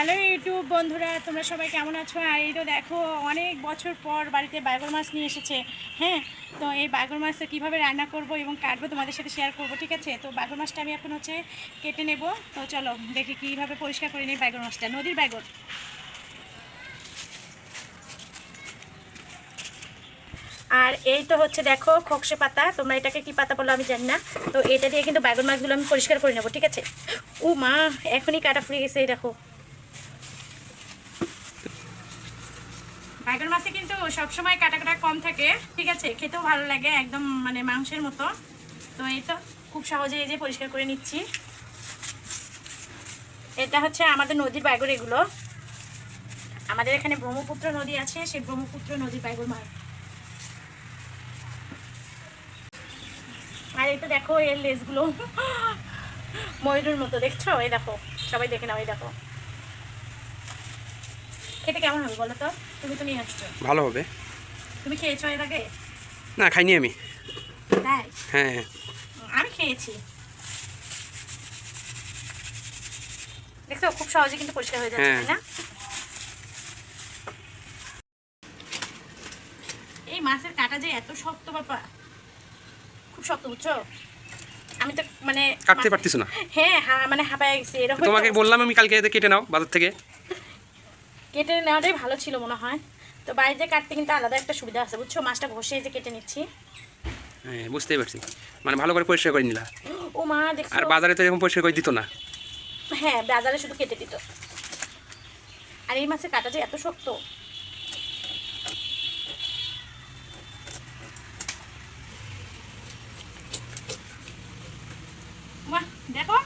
Hello YouTube বন্ধুরা, তোমরা সবাই কেমন আছো? আর এই তো দেখো, অনেক বছর পর বাড়িতে বাগর মাছ নিয়ে এসেছে। হ্যাঁ, তো এই বাগর মাছটা কীভাবে রান্না করব এবং কাটবো তোমাদের সাথে শেয়ার করব, ঠিক আছে? তো বাগর মাছটা আমি এখন কেটে নেব। তো চলো দেখি কীভাবে পরিষ্কার করে নিই বাগর মাছটা, নদীর বাগর। আর এই তো দেখো খোকসে পাতা, তোমরা এটাকে কি পাতা বলো আমি জানি না। তো এটা দিয়ে কিন্তু বাগর মাছগুলো আমি পরিষ্কার করে নেবো, ঠিক আছে? ও মা, এখনই কাটা ফুরিয়ে গেছে। এই দেখো, বাগর মাছে কিন্তু সবসময় কাটা কম থাকে, ঠিক আছে? খেতেও ভালো লাগে, একদম মানে মাংসের মতো। তো এই তো খুব সহজে এই যে পরিষ্কার করে নিচ্ছি। এটা হচ্ছে আমাদের নদীর বাগর। এগুলো আমাদের এখানে ব্রহ্মপুত্র নদী আছে, সেই ব্রহ্মপুত্র নদীর বাগর মাছ। আর এই তো দেখো এর লেজগুলো ময়ূরের মতো, দেখছো? এই দেখো, সবাই দেখে নাও। এই দেখো খেতে কেমন হবে বলো তো? তুমি তো নিয়ে আসছো। ভালো হবে। তুমি খেয়েছো এর আগে? না, খাইনি আমি। তাই? হ্যাঁ, আমি খেয়েছি। দেখছো খুব সহজে কিন্তু পরিষ্কার হয়ে যাচ্ছে, তাই না? এই মাছের কাটা যে এত শক্ত বাবা, খুব শক্ত, বুঝছো? আমি তো মানে কাটতে পারতিস না। হ্যাঁ হ্যাঁ, মানে হাঁপায় গেছে এরকম। তোমাকে বললাম আমি কালকে কেটে নাও বাজার থেকে। কেটে নেওয়াটাই ভালো ছিল মনে হয়। তো বাড়িতে কাটতে কিন্তু আলাদা একটা সুবিধা আছে, বুঝছো? মাছটা ঘষে যে কেটে নিচ্ছি। হ্যাঁ, বুঝতেই পারছি, মানে ভালো করে পরিষ্কার করে নিলা। ও মা, দেখছো? আর বাজারে তো এরকম পরিষ্কার করে দিত না। হ্যাঁ, বাজারে শুধু কেটে দিত। আর এই মাছের কাটা যে এত শক্ত। বাহ, দেখো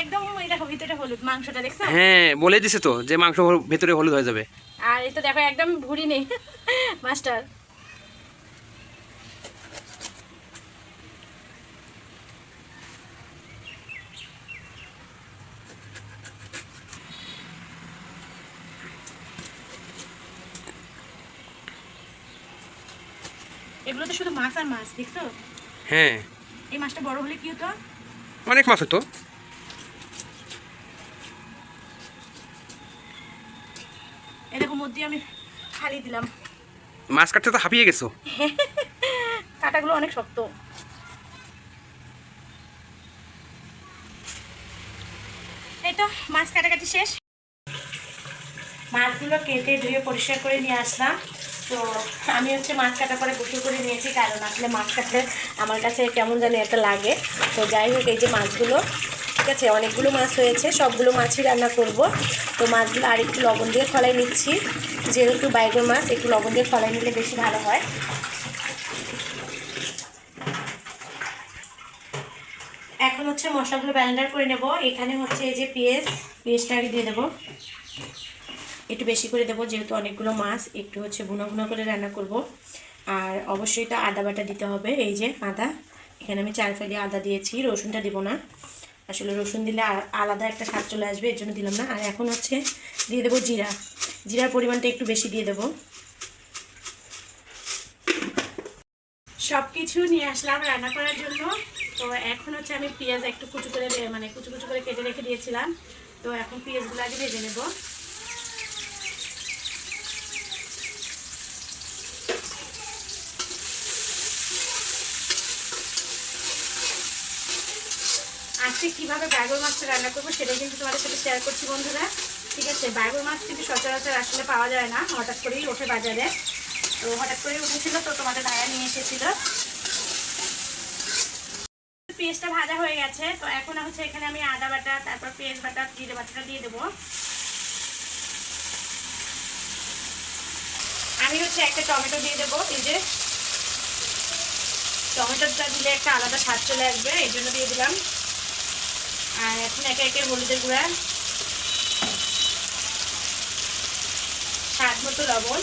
একদম, এই দেখো ভিতরে হলুদ, মাংসটা দেখছো? হ্যাঁ, বলে দিছে তো যে মাংস ভেতরে হলুদ হয়ে যাবে। আর এই তো দেখো একদম ভুঁড়ি নেই মাছটার। এগুলো তো শুধু মাছ আর মাছ, দেখছো? হ্যাঁ, এই মাছটা বড় হলে কি হতো? অনেক মাছ হতো। এরকম মধ্যে আমি খালি দিলাম। মাছ কাটতে তো হাঁপিয়ে গেছো। কাটাগুলো অনেক শক্ত। এই তো মাছ কাটাকাটি শেষ। মাছগুলো কেটে ধুয়ে পরিষ্কার করে নিয়ে আসলাম। তো আমি মাছ কাটার পরে গোসল করে নিয়েছি, কারণ আসলে মাছ কাটতে আমার কাছে কেমন জানি একটা লাগে। তো যাই হোক, এই যে মাছগুলো, ঠিক আছে, অনেকগুলো মাছ হয়েছে, সবগুলো মাছই রান্না করব। তো মাছগুলো আর একটু লবণ দিয়ে ফলাই নিচ্ছি, যেহেতু বাইগর মাছ একটু লবণ দিয়ে ফলাই নিলে বেশি ভালো হয়। এখন মশলাগুলো ব্লেন্ডার করে নেব। এখানে এই যে পেঁয়াজটা আগে দিয়ে দেবো, একটু বেশি করে দেবো, যেহেতু অনেকগুলো মাছ, একটু ভুনো ভুনো করে রান্না করব। আর অবশ্যই তো আদা বাটা দিতে হবে। এই যে আদা, এখানে আমি 4 ফালি আদা দিয়েছি, রসুনটা দিব না। আসলে রসুন দিলে আলাদা একটা স্বাদ চলে আসবে, এর জন্য দিলাম না। আর এখন দিয়ে দেবো জিরার পরিমাণটা একটু বেশি দিয়ে দেবো। সব কিছু নিয়ে আসলাম রান্না করার জন্য। তো এখন আমি পেঁয়াজ একটু কুচু করে কেটে রেখে দিয়েছিলাম। তো এখন পেঁয়াজগুলো আগে ভেজে নেব। আজকে কীভাবে বাগর মাছটা রান্না করবো সেটাই কিন্তু তোমাদের সাথে শেয়ার করছি বন্ধুরা, ঠিক আছে? বাগর মাছ কিন্তু সচরাচর আসলে পাওয়া যায় না, হঠাৎ করেই ওঠে বাজারে। তো হঠাৎ করেই উঠেছিল, তো তোমাদের ভাইয়া নিয়ে এসেছিল। পেঁয়াজটা ভাজা হয়ে গেছে। তো এখন এখানে আমি আদা বাটা, তারপর পেঁয়াজ বাটা, জিরে বাটাটা দিয়ে দেবো। আমি একটা টমেটো দিয়ে দেবো। এই যে টমেটোটা দিলে একটা আলাদা স্বাদ চলে আসবে, এই জন্য দিয়ে দিলাম। আর এখন একে একে হলুদের গুঁড়া, স্বাদ মতো লবণ,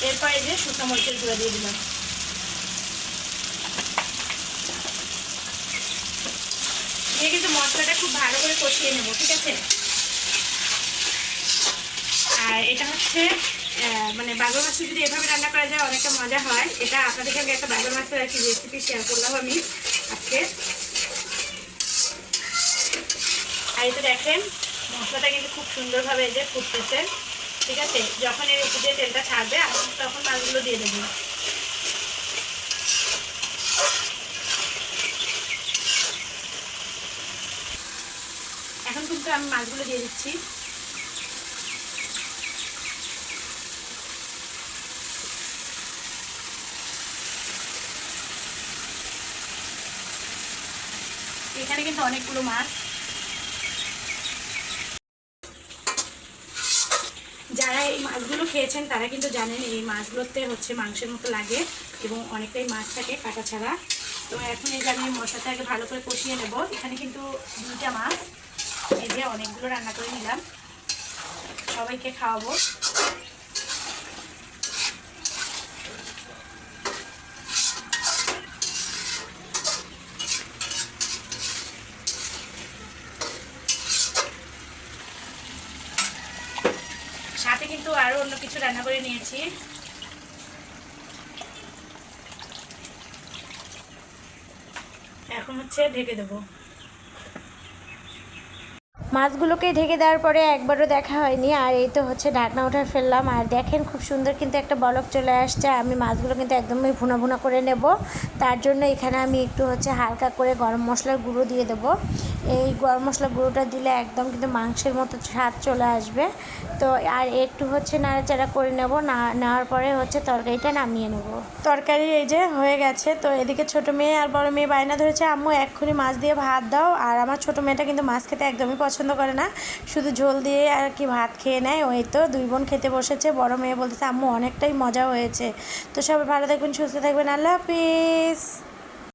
এরপর এই যে শুকনো মরিচের গুঁড়া দিয়ে দিলাম। দিয়ে কিন্তু মশলাটা খুব ভালো করে কষিয়ে নেব, ঠিক আছে? আর এটা মানে বাগর মাছ যদি এভাবে রান্না করা যায় অনেকটা মজা হয়। এটা আপনাদের সঙ্গে একটা বাগর মাছের আর কি রেসিপি শেয়ার করলাম আমি আজকে। আর এটা দেখেন মশলাটা কিন্তু খুব সুন্দরভাবে এই যে ফুটতেছে। ঠিক আছে, যখন এর উপর দিয়ে তেলটা ছাড়বে আমি তখন মাছগুলো দিয়ে দেবো। এখন কিন্তু আমি মাছগুলো দিয়ে দিচ্ছি। এখানে কিন্তু অনেকগুলো মাছ। যারা এই মাছগুলো খেয়েছেন তারা কিন্তু জানেন এই মাছগুলোতে হচ্ছে মাংসের মতো লাগে এবং অনেকটাই মাছ থাকে কাটা ছাড়া। তো এখন এই যে আমি মশলাটাকে ভালো করে কষিয়ে নেব। এখানে কিন্তু 2টা মাছ, এই যে অনেকগুলো রান্না করে নিলাম, সবাইকে খাওয়াবো। সাথে কিন্তু আরও অন্য কিছু রান্না করে নিয়েছি। এখন হচ্ছে ঢেকে দেবো। মাছগুলোকে ঢেকে দেওয়ার পরে একবারও দেখা হয়নি, আর এই তো হচ্ছে ঢাকনা উঠে ফেললাম। আর দেখেন খুব সুন্দর কিন্তু একটা বলক চলে আসছে। আমি মাছগুলো কিন্তু একদমই ভুনা ভুনা করে নেব। তার জন্য এখানে আমি একটু হচ্ছে হালকা করে গরম মশলার গুঁড়ো দিয়ে দেবো। এই গরম মশলার গুঁড়োটা দিলে একদম কিন্তু মাংসের মতো স্বাদ চলে আসবে। তো আর একটু হচ্ছে নাড়াচাড়া করে নেব, নেওয়ার পরে হচ্ছে তরকারিটা নামিয়ে নেব। তরকারি এই যে হয়ে গেছে। তো এদিকে ছোট মেয়ে আর বড় মেয়ে বায়না ধরেছে, আম্মু এক্ষুনি মাছ দিয়ে ভাত দাও। আর আমার ছোট মেয়েটা কিন্তু মাছ খেতে একদমই পছন্দ করে না, শুধু ঝোল দিয়ে আর কি ভাত খেয়ে নেয়। ওই তো 2 বোন খেতে বসেছে। বড় মেয়ে বলতেছে আম্মু অনেকটাই মজা হয়েছে। তো সবাই ভালো থাকবেন, সুস্থ থাকবেন, আল্লাহ হাফিজ।